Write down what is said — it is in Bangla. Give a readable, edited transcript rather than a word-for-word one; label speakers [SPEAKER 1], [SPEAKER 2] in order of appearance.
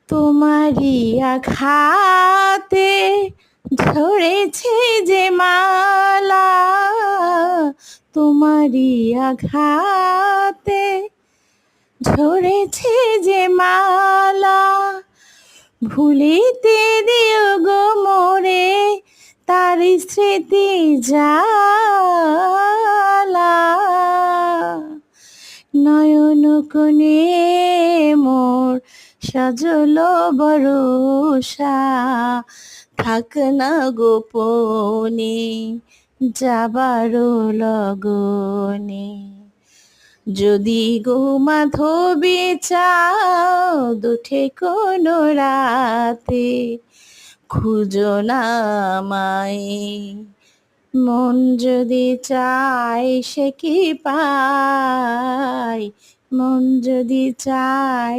[SPEAKER 1] তোমারই আঘাতে ঝরেছে যে মালা, তোমারই আঘাতে ঝরেছে যে মালা, ভুলিতে দিও গো মোরে তার স্মৃতি জালা। নয়ন কোণে মোর সজল বরষা, থাক না গোপনে যাবার লগনে। যদি গো মাধবী চাও দুঠে কোনো রাতে, খুঁজো না আমায়। মন যদি চায় সে কি পায়, মন যদি চায়